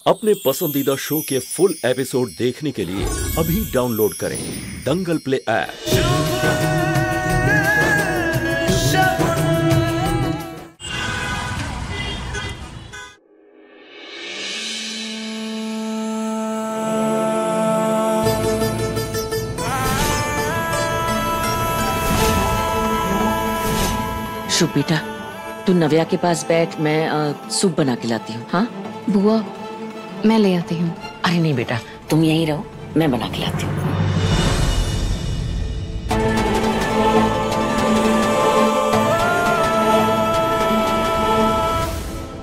अपने पसंदीदा शो के फुल एपिसोड देखने के लिए अभी डाउनलोड करें दंगल प्ले ऐप। शुभ बेटा, तू नव्या के पास बैठ, मैं सूप बना के लाती हूँ। हाँ बुआ, मैं ले आती हूँ। अरे नहीं बेटा, तुम यहीं रहो, मैं बना के लाती हूँ।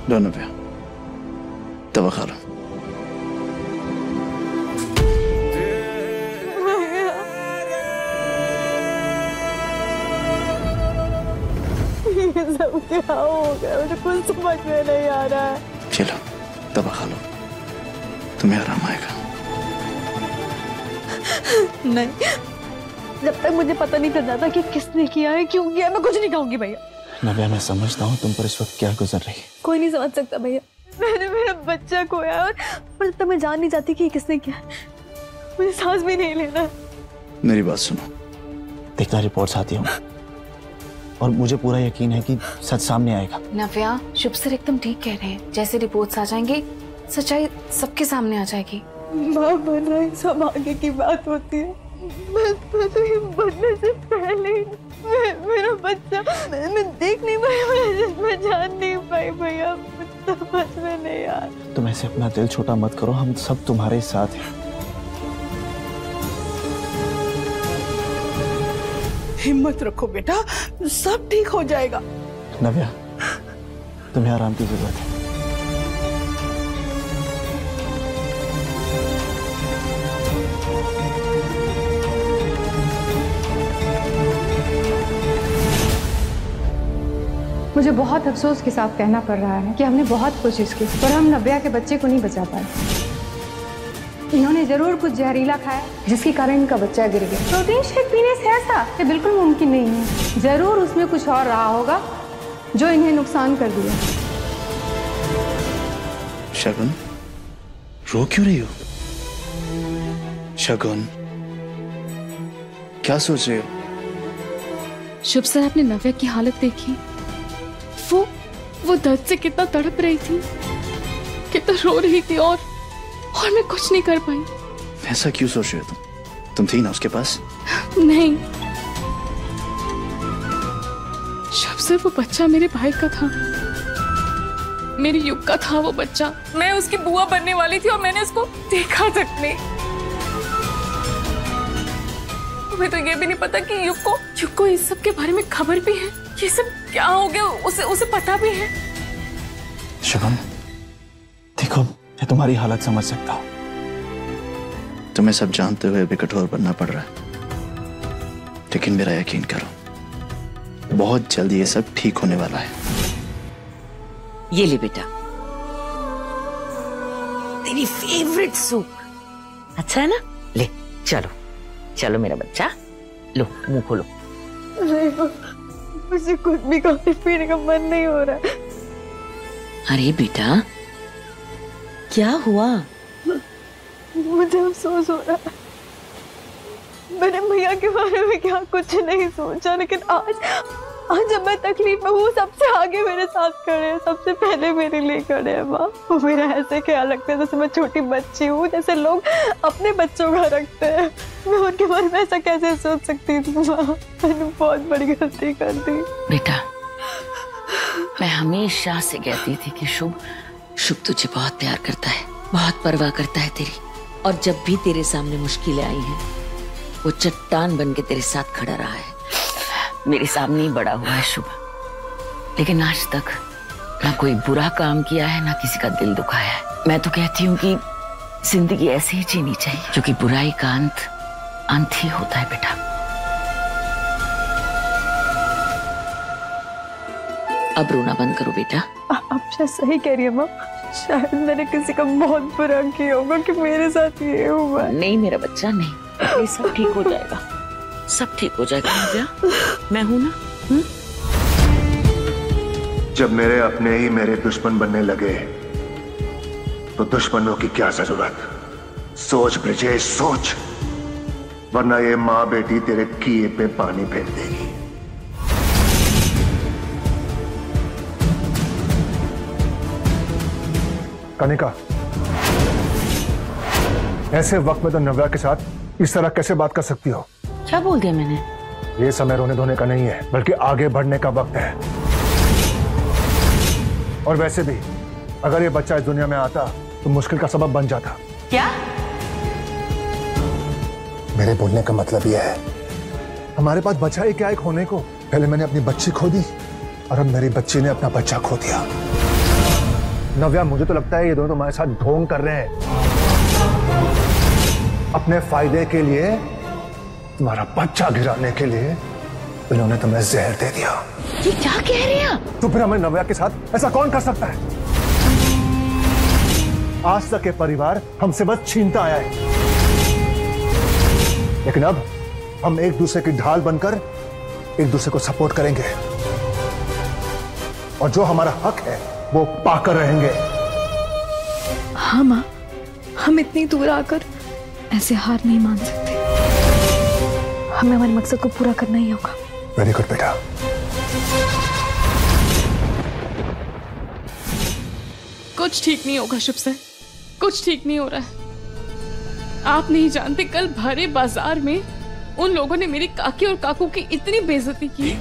लो नव्या, दवा खा लो। ये सब क्या हो गया? मुझे कुछ समझ में नहीं आ रहा है। चलो दवा खा लो, तुम्हें आराम आएगा। नहीं, जब तक मुझे पता नहीं चल जाता कि किसने किया है, क्यों किया है, मैं कुछ नहीं खाऊंगी भैया। नव्या, मैं समझता हूँ तुम पर इस वक्त क्या गुजर रही है। कोई नहीं समझ सकता भैया, मैंने मेरा बच्चा खोया और जब तक मैं जान नहीं जाती कि किसने किया, मुझे सांस भी नहीं लेना। मेरी बात सुनो, देखता रिपोर्ट्स आती हूँ और मुझे पूरा यकीन है कि सच सामने आएगा। नव्या, शुभ सर एकदम ठीक कह रहे हैं। जैसे रिपोर्ट्स आ जाएंगे, सच्चाई सबके सामने आ जाएगी। माँ बनना ही सब आगे की बात होती है। मैं तो ये बनने से पहले मेरा बच्चा मैं देख नहीं पाई, मैं जान नहीं पाई भैया, समझ में नहीं आ। तुम ऐसे अपना दिल छोटा मत करो, हम सब तुम्हारे साथ हैं। हिम्मत रखो बेटा, सब ठीक हो जाएगा। नव्या, तुम्हें आराम की जरूरत है। मुझे बहुत अफसोस के साथ कहना पड़ रहा है कि हमने बहुत कोशिश की पर हम नव्या के बच्चे को नहीं बचा पाए। इन्होंने जरूर कुछ जहरीला खाया जिसके कारण इनका बच्चा गिर गया। प्रोटीन शेक पीने से ऐसा ये बिल्कुल मुमकिन नहीं है। जरूर उसमें कुछ और रहा होगा जो इन्हें नुकसान कर दिया। शगुन, रो क्यों रही हो? शगुन, क्या सोच रहे हो? शुभ सर, आपने नव्या की हालत देखी? वो दर्द से कितना तड़प रही थी, कितना रो रही थी और मैं कुछ नहीं कर पाई। ऐसा क्यों सोच रहे हो तुम थी ना उसके पास? नहीं शुभ सर, वो बच्चा मेरे भाई का था, मेरे युग का था वो बच्चा। मैं उसकी बुआ बनने वाली थी और मैंने उसको देखा तक नहीं। मुझे तो ये भी नहीं पता कि युग को इस सब के बारे में खबर भी है। ये सब क्या हो गया उसे पता भी है। शुभम, देखो मैं तुम्हारी हालत समझ सकता हूं। तुम्हें सब जानते हुए भी कठोर बनना पड़ रहा है, लेकिन मेरा यकीन करो, बहुत जल्दी ये सब ठीक होने वाला है। ये ले बेटा, तेरी फेवरेट सूप। अच्छा है ना? ले चलो चलो मेरा बच्चा, लो मुंह खोलो। मुझे कुछ भी खाने पीने का मन नहीं हो रहा है। अरे बेटा, क्या हुआ? मुझे अफसोस हो रहा है, मैंने भैया के बारे में क्या कुछ नहीं सोचा, लेकिन आज जब मैं तकलीफ में हूँ, सबसे आगे मेरे साथ खड़े हैं, सबसे पहले मेरे लिए खड़े हैं। माँ, वो मेरा ऐसे ख्याल रखते हैं जैसे मैं छोटी बच्ची हूँ, जैसे लोग अपने बच्चों का रखते हैं। मैं उनके बारे में ऐसा कैसे सोच सकती थी? माँ, मैंने बहुत बड़ी गलती कर दी। बेटा, मैं हमेशा से कहती थी कि शुभ तुझे बहुत प्यार करता है, बहुत परवाह करता है तेरी, और जब भी तेरे सामने मुश्किलें आई हैं, वो चट्टान बन के तेरे साथ खड़ा रहा है। मेरे सामने ही बड़ा हुआ है शुभ, लेकिन आज तक ना कोई बुरा काम किया है, ना किसी का दिल दुखाया है। मैं तो कहती हूँ कि जिंदगी ऐसे ही जीनी चाहिए, क्योंकि बुराई का अंत ही होता है बेटा। अब रोना बंद करो बेटा। आप शायद सही कह रही है माँ, शायद मैंने किसी का बहुत बुरा किया होगा कि मेरे साथ ये हुआ। नहीं मेरा बच्चा, नहीं, ये सब ठीक हो जाएगा, सब ठीक हो जाएगा नव्या, मैं हूं ना। जब मेरे अपने ही मेरे दुश्मन बनने लगे तो दुश्मनों की क्या जरूरत। सोच ब्रजेश सोच, वरना ये माँ बेटी तेरे किए पे पानी फेर देगी। कनिका, ऐसे वक्त में तो नव्या के साथ इस तरह कैसे बात कर सकती हो? क्या बोल दिया मैंने? ये समय रोने धोने का नहीं है, बल्कि आगे बढ़ने का वक्त है। और वैसे भी अगर ये बच्चा इस दुनिया में आता तो मुश्किल का सबब बन जाता। क्या? मेरे बोलने का मतलब यह है, हमारे पास बचा ही क्या एक होने को। पहले मैंने अपनी बच्ची खो दी और अब मेरी बच्ची ने अपना बच्चा खो दिया। नव्या, मुझे तो लगता है ये दोनों तुम्हारे साथ ढोंग कर रहे हैं। अपने फायदे के लिए, तुम्हारा बच्चा गिराने के लिए इन्होंने तुम्हें जहर दे दिया। ये क्या कह रहे हैं? तो फिर हमें नव्या के साथ ऐसा कौन कर सकता है? आज तक ये परिवार हमसे बस छीनता आया है, लेकिन अब हम एक दूसरे की ढाल बनकर एक दूसरे को सपोर्ट करेंगे और जो हमारा हक है वो पाकर रहेंगे। हाँ माँ, हम इतनी दूर आकर ऐसे हार नहीं मान सकते। हमें हमारे मकसद को पूरा करना ही होगा। वेरी गुड बेटा। कुछ ठीक नहीं होगा शुभ सर, कुछ ठीक नहीं हो रहा है। आप नहीं जानते, कल भरे बाजार में उन लोगों ने मेरी काकी और काकू की इतनी बेइज्जती की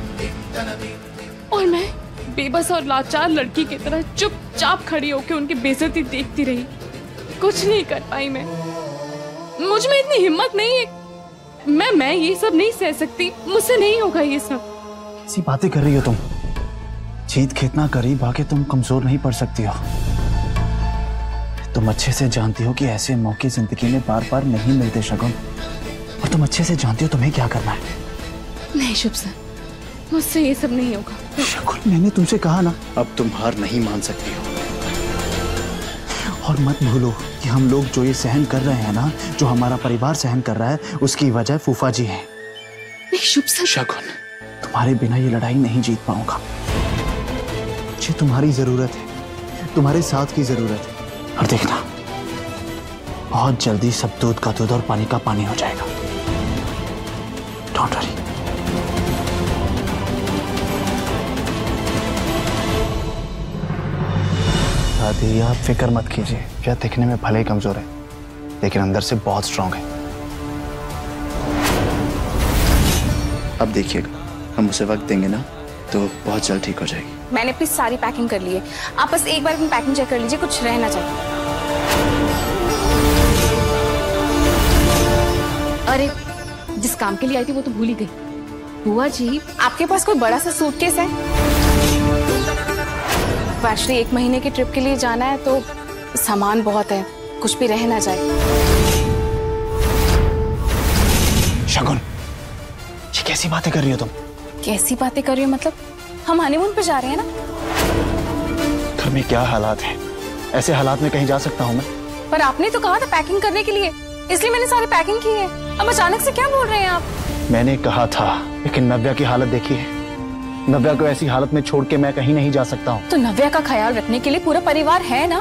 और मैं बेबस और लाचार लड़की की तरह चुपचाप खड़ी होकर उनकी बेइज्जती देखती रही। कुछ नहीं कर पाई मैं। मुझ में इतनी हिम्मत नहीं है। मैं ये सब नहीं सह सकती, मुझसे नहीं होगा ये सब। ऐसी बातें कर रही हो तुम? जीत कितना करीब आके तुम कमजोर नहीं पड़ सकती हो। तुम अच्छे से जानती हो कि ऐसे मौके जिंदगी में बार बार नहीं मिलते शगुन, और तुम अच्छे से जानती हो तुम्हें क्या करना है। नहीं शुभ सर, मुझसे ये सब नहीं होगा। शगुन, मैंने तुमसे कहा ना, अब तुम हार नहीं मान सकती हो। और मत भूलो कि हम लोग जो ये सहन कर रहे हैं ना, जो हमारा परिवार सहन कर रहा है, उसकी वजह फूफा जी हैं। नहीं शुभ सर। शगुन, तुम्हारे बिना ये लड़ाई नहीं जीत पाऊंगा। मुझे तुम्हारी जरूरत है, तुम्हारे साथ की जरूरत है। और देखना, बहुत जल्दी सब दूध का दूध और पानी का पानी हो जाएगा। Don't worry. दादी, आप फिक्र मत कीजिए। क्या दिखने में भले ही कमजोर है, लेकिन अंदर से बहुत स्ट्रांग है। अब देखिएगा, हम उसे वक्त देंगे ना तो बहुत जल्द ठीक हो जाएगी। मैंने अपनी सारी पैकिंग कर ली है, आप बस एक बार अपनी पैकिंग चेक कर लीजिए, कुछ रहना चाहिए। अरे, जिस काम के लिए आई थी वो तो भूल ही गई। बुआ जी, आपके पास कोई बड़ा सा सूटकेस है? एक्चुअली 1 महीने की ट्रिप के लिए जाना है तो सामान बहुत है, कुछ भी रह ना जाए। शगुन, ये कैसी बातें कर रही हो तुम? कैसी बातें कर रही हो मतलब? हम हनीमून पे जा रहे हैं ना। घर में क्या हालात हैं? ऐसे हालात में कहीं जा सकता हूँ मैं? पर आपने तो कहा था पैकिंग करने के लिए, इसलिए मैंने सारी पैकिंग की है। अब अचानक से क्या बोल रहे हैं आप? मैंने कहा था, लेकिन नव्या की हालत देखिए। नव्या को ऐसी हालत में छोड़ के मैं कहीं नहीं जा सकता हूँ। तो नव्या का ख्याल रखने के लिए पूरा परिवार है ना,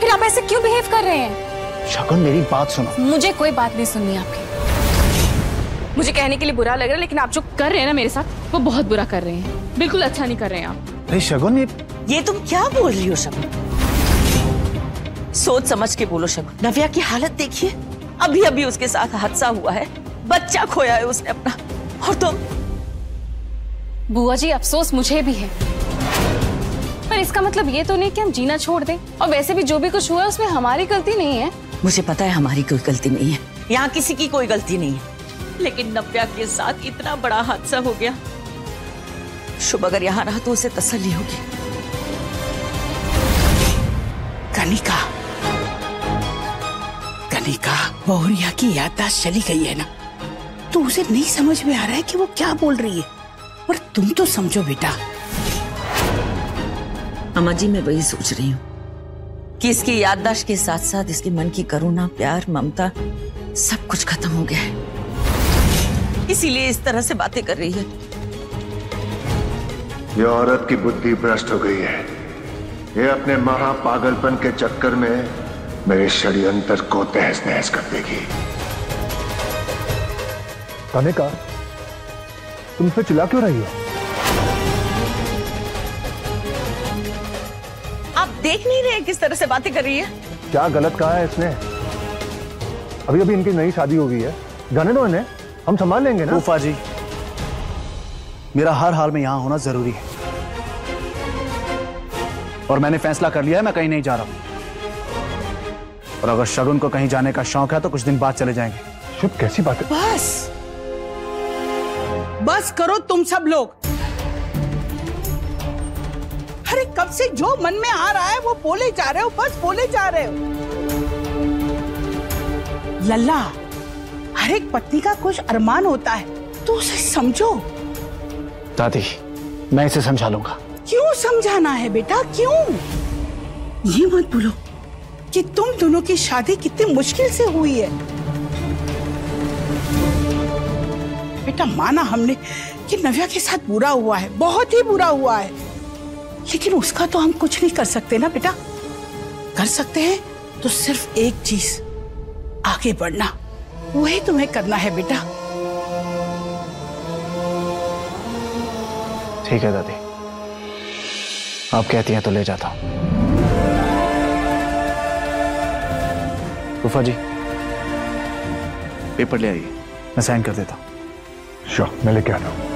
फिर आप ऐसे क्यों बिहेव कर रहे हैं? शगुन, मेरी बात सुनो। मुझे कोई बात नहीं सुननी आपकी। मुझे कहने के लिए बुरा लग रहा है, लेकिन आप जो कर रहे हैं ना मेरे साथ, वो बहुत बुरा कर रहे हैं। बिल्कुल अच्छा नहीं कर रहे हैं आप। अरे शगुन, ये तुम क्या बोल रही हो शगुन? सोच समझ के बोलो शगुन। नव्या की हालत देखिए, अभी अभी उसके साथ हादसा हुआ है, बच्चा खोया है उसने अपना, और तुम? बुआ जी, अफसोस मुझे भी है, पर इसका मतलब ये तो नहीं कि हम जीना छोड़ दें। और वैसे भी जो भी कुछ हुआ उसमें हमारी गलती नहीं है। मुझे पता है हमारी कोई गलती नहीं है, यहाँ किसी की कोई गलती नहीं है, लेकिन नव्या के साथ इतना बड़ा हादसा हो गया। शुभ अगर यहाँ रहा तो उसे तसल्ली होगी। कनिका, कनिका, बहुरिया की याददाश्त चली गई है ना, तो उसे नहीं समझ में आ रहा है कि वो क्या बोल रही है, और तुम तो समझो बेटा। अम्मा जी, मैं वही सोच रही हूँ कि इसकी याददाश्त के साथ साथ इसके मन की करुणा, प्यार, ममता सब कुछ खत्म हो गया है, इसीलिए इस तरह से बातें कर रही है। ये औरत की बुद्धि भ्रष्ट हो गई है। ये अपने महा पागलपन के चक्कर में मेरे षड्यंत्र को तहस नहस कर देगी। कनिका, तुम फिर चिल्ला क्यों रही हो? आप देख नहीं रहे किस तरह से बातें कर रही है? क्या गलत कहा है इसने? अभी अभी इनकी नई शादी हो गई है, जाने दो इन्हें, हम संभाल लेंगे ना। फूफा जी, मेरा हर हाल में यहां होना जरूरी है और मैंने फैसला कर लिया है, मैं कहीं नहीं जा रहा हूं। और अगर शगुन को कहीं जाने का शौक है तो कुछ दिन बाद चले जाएंगे। शुभ, कैसी बात है? बस करो तुम सब लोग। अरे कब से जो मन में आ रहा है वो बोले जा रहे हो, बस बोले जा रहे हो। लल्ला, हर एक पत्नी का कुछ अरमान होता है, तो उसे समझो। दादी, मैं इसे समझा लूंगा। क्यों समझाना है बेटा, क्यों? ये मत भूलो कि तुम दोनों की शादी कितनी मुश्किल से हुई है। बेटा, माना हमने कि नव्या के साथ बुरा हुआ है, बहुत ही बुरा हुआ है, लेकिन उसका तो हम कुछ नहीं कर सकते ना बेटा। कर सकते हैं तो सिर्फ एक चीज, आगे बढ़ना, वही तुम्हें करना है बेटा। ठीक है दादी, आप कहती हैं तो ले जाता हूं। फूफा जी, पेपर ले आइए, मैं साइन कर देता हूं। श्योर, मैं लेके आता हूं।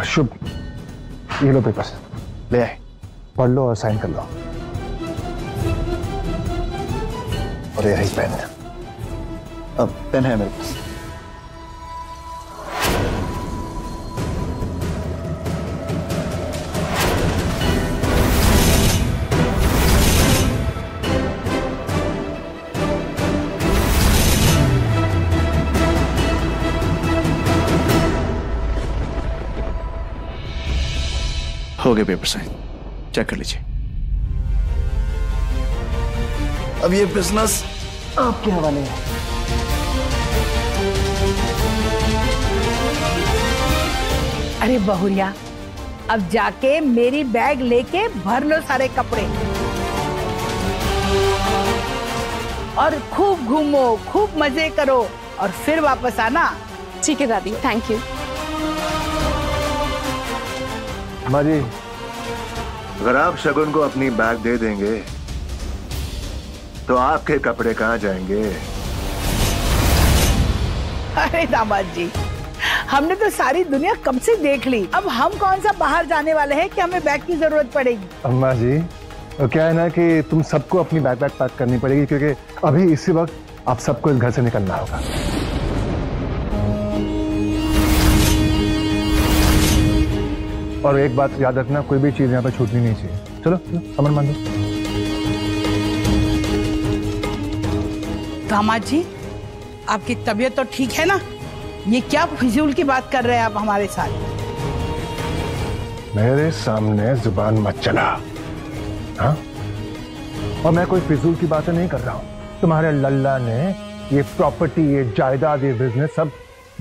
शुभ, ये लो पेपर, ले आए, पढ़ लो और साइन कर लो। और ये रही पेन। अब पेन है मेरे पास। हो गए पेपर साइन, चेक कर लीजिए। अब ये बिजनेस आपके हवाले है। अरे बहुरिया, अब जाके मेरी बैग लेके भर लो सारे कपड़े और खूब घूमो, खूब मजे करो और फिर वापस आना। ठीक है दादी, थैंक यू। माँ जी, अगर आप शगुन को अपनी बैग दे देंगे तो आपके कपड़े कहाँ जाएंगे? अरे दामाद जी, हमने तो सारी दुनिया कब से देख ली, अब हम कौन सा बाहर जाने वाले हैं कि हमें बैग की जरूरत पड़ेगी। अम्मा जी, तो क्या है ना कि तुम सबको अपनी बैग पैक करनी पड़ेगी, क्योंकि अभी इसी वक्त आप सबको इस घर से निकलना होगा। और एक बात याद रखना, कोई भी चीज यहाँ पे छूटनी नहीं चाहिए। चलो अमन मान दो। दामाद जी, आपकी तबीयत तो ठीक है ना? ये क्या फिजूल की बात कर रहे हैं आप हमारे साथ? मेरे सामने जुबान मत चला, हाँ? और मैं कोई फिजूल की बातें नहीं कर रहा हूँ। तुम्हारे लल्ला ने ये प्रॉपर्टी, ये जायदाद, ये बिजनेस सब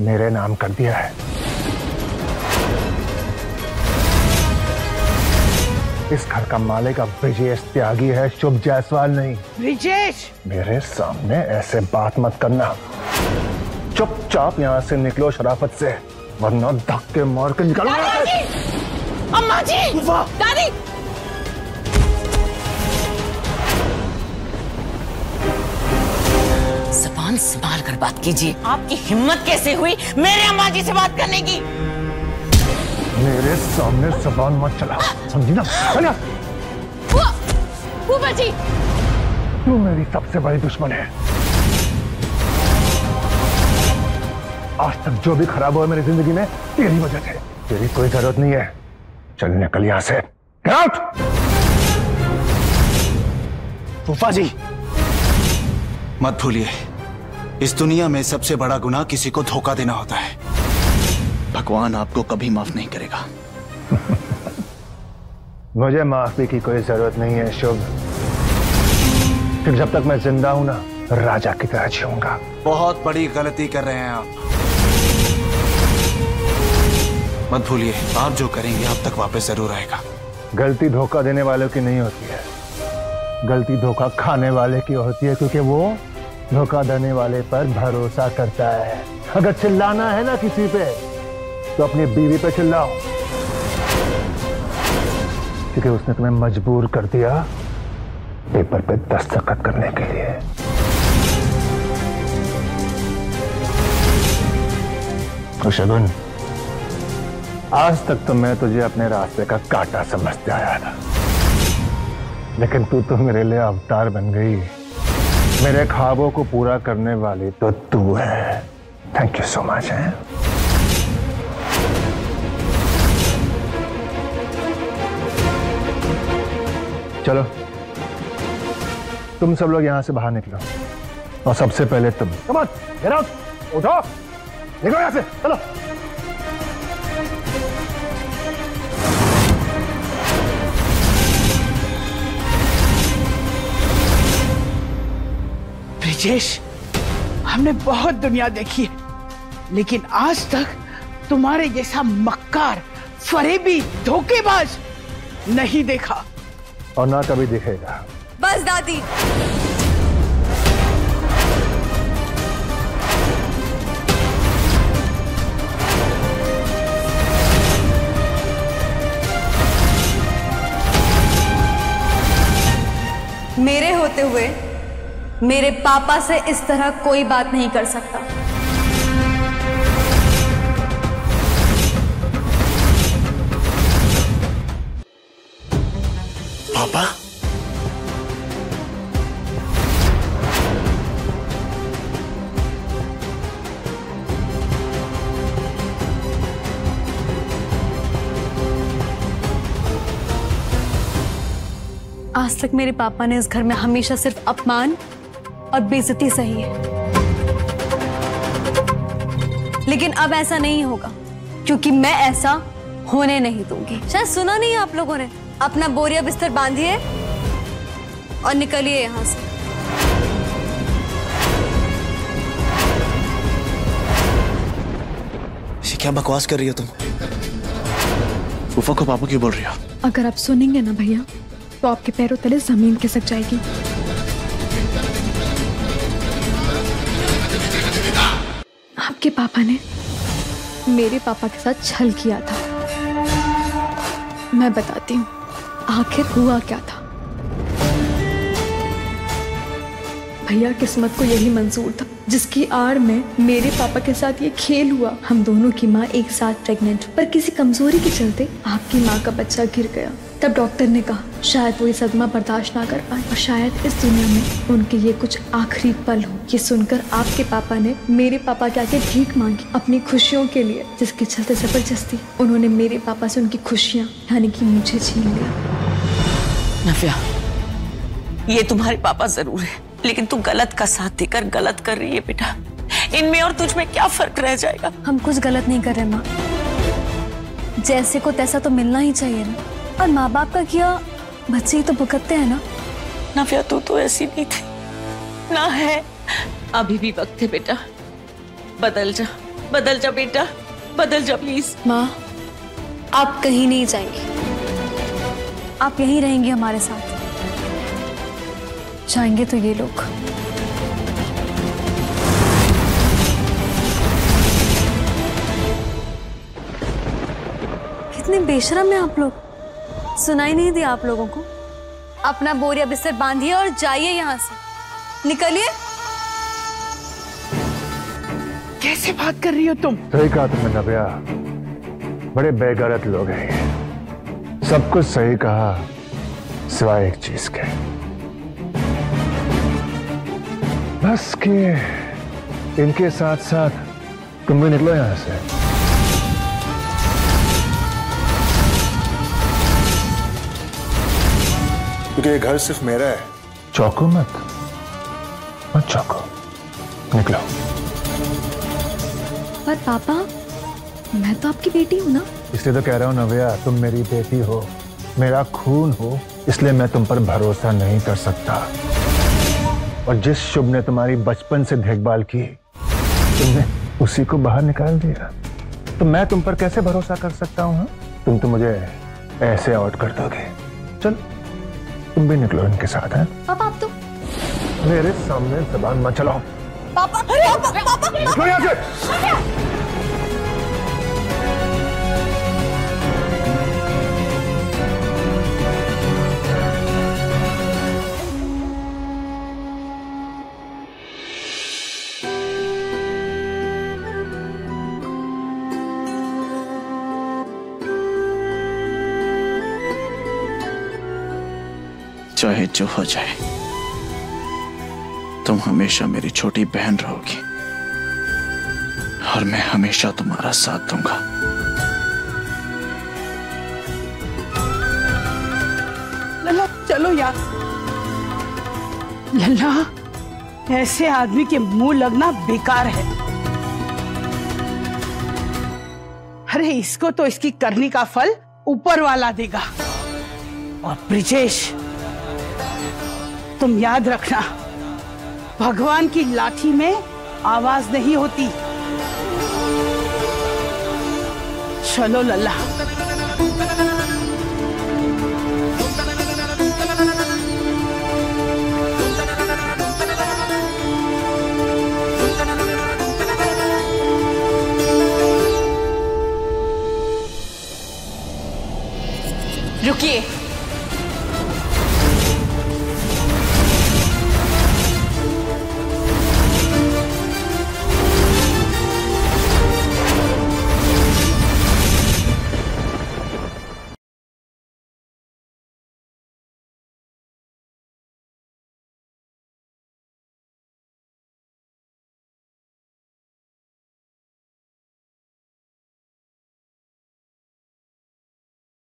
मेरे नाम कर दिया है। इस घर का मालिक अब ब्रिजेश त्यागी है, शुभ जायसवाल नहीं। ब्रिजेश, मेरे सामने ऐसे बात मत करना। चुपचाप यहाँ से निकलो शराफत से, वरना धक्के मार के निकलो। अम्मा जी, दादी, जबान संभाल कर बात कीजिए। आपकी हिम्मत कैसे हुई मेरे अम्मा जी से बात करने की? मेरे सामने जबान मत चला, समझी ना? फूफा जी, तू मेरी सबसे बड़ी दुश्मन है। आज तक जो भी खराब हुआ मेरी जिंदगी में तेरी वजह से। तेरी कोई जरूरत नहीं है, चल निकल यहां से। Get out! फूफा जी, मत भूलिए, इस दुनिया में सबसे बड़ा गुनाह किसी को धोखा देना होता है। भगवान आपको कभी माफ नहीं करेगा। मुझे माफी की कोई जरूरत नहीं है शुभ। फिर जब तक मैं जिंदा हूं ना, राजा की तरह जीऊंगा। बहुत बड़ी गलती कर रहे हैं आप। मत भूलिए, आप जो करेंगे आप तक वापस जरूर आएगा। गलती धोखा देने वालों की नहीं होती है, गलती धोखा खाने वाले की होती है, क्योंकि वो धोखा देने वाले पर भरोसा करता है। अगर चिल्लाना है ना किसी पे, तो अपनी बीवी पे चिल्लाओ, क्योंकि उसने तुम्हें मजबूर कर दिया पेपर पे दस्तखत करने के लिए। शगुन, आज तक तो मैं तुझे अपने रास्ते का कांटा समझते आया था, लेकिन तू तो मेरे लिए अवतार बन गई। मेरे ख्वाबों को पूरा करने वाली तो तू है। Thank you so much. है चलो तुम सब लोग यहां से बाहर निकलो, और सबसे पहले तुम। कम ऑन, गेट आउट, उठो, निकलो यहां से, चलो। ब्रिजेश, हमने बहुत दुनिया देखी है, लेकिन आज तक तुम्हारे जैसा मक्कार, फरेबी, धोखेबाज नहीं देखा, और ना कभी दिखेगा। बस दादी, मेरे होते हुए मेरे पापा से इस तरह कोई बात नहीं कर सकता। पापा? आज तक मेरे पापा ने इस घर में हमेशा सिर्फ अपमान और बेइज्जती सही है, लेकिन अब ऐसा नहीं होगा, क्योंकि मैं ऐसा होने नहीं दूंगी। शायद सुना नहीं आप लोगों ने। अपना बोरिया बिस्तर बांधिए और निकलिए यहां से। ये क्या बकवास कर रही हो तुम? फूफा को पापा क्यों बोल रही हो? अगर आप सुनेंगे ना भैया, तो आपके पैरों तले जमीन खिसक जाएगी। आपके पापा ने मेरे पापा के साथ छल किया था। मैं बताती हूँ आखिर हुआ क्या था। भैया किस्मत को यही मंजूर था, जिसकी आड़ में मेरे पापा के साथ ये खेल हुआ। हम दोनों की माँ एक साथ प्रेग्नेंट, पर किसी कमजोरी के चलते आपकी माँ का बच्चा गिर गया। तब डॉक्टर ने कहा शायद वो ये सदमा बर्दाश्त ना कर पाए, और शायद इस दुनिया में उनके ये कुछ आखिरी पल हो। ये सुनकर आपके पापा ने मेरे पापा के आगे भीख मांगी अपनी खुशियों के लिए, जिसके चलते जबरदस्ती उन्होंने मेरे पापा से उनकी खुशियाँ यानी कि मुझे छीन लिया। नव्या, ये तुम्हारे पापा जरूर है, लेकिन तू गलत का साथ देकर गलत कर रही है बेटा। इनमें और तुझ में क्या फर्क रह जाएगा? हम कुछ गलत नहीं कर रहे माँ, जैसे को तैसा तो मिलना ही चाहिए ना, और माँ बाप का किया बच्चे ही तो भुगतते हैं ना। नव्या, तू तो ऐसी नहीं थी, ना है। अभी भी वक्त है बेटा, बदल जा, बदल जा बेटा, बदल जा प्लीज। माँ, आप कहीं नहीं जाएंगी, आप यहीं रहेंगे हमारे साथ। जाएंगे तो ये लोग। कितने बेशरम हैं आप लोग। सुनाई नहीं दिया आप लोगों को? अपना बोरिया बिस्तर बांधिए और जाइए यहां से, निकलिए। कैसे बात कर रही हो तुम? सही कहा तुमने नव्या, बड़े बेगैरत लोग हैं ये। सब कुछ सही कहा सिवाय एक चीज के, बस कि इनके साथ साथ तुम भी निकलो यहां से। क्योंकि ये घर सिर्फ मेरा है। चौको मत चौको, निकलो। पर पापा, मैं तो आपकी बेटी हूँ ना। इसलिए तो कह रहा हूँ नव्या, तुम मेरी बेटी हो, मेरा खून हो, इसलिए मैं तुम पर भरोसा नहीं कर सकता। और जिस शुभ ने तुम्हारी बचपन से देखभाल की तुमने उसी को बाहर निकाल दिया। तो मैं तुम पर कैसे भरोसा कर सकता हूँ? तुम तो मुझे ऐसे आउट कर दोगे। चल तुम भी निकलो इनके साथ। हैं पापा आप तो मेरे सामने जबान मत चलाओ। पापा पापा निकलो यहाँ से। चाहे जो हो जाए तुम हमेशा मेरी छोटी बहन रहोगी और मैं हमेशा तुम्हारा साथ दूंगा। लल्ला चलो यार। लल्ला ऐसे आदमी के मुंह लगना बेकार है। अरे इसको तो इसकी करनी का फल ऊपर वाला देगा। और ब्रिजेश तुम याद रखना, भगवान की लाठी में आवाज नहीं होती। चलो लल्ला।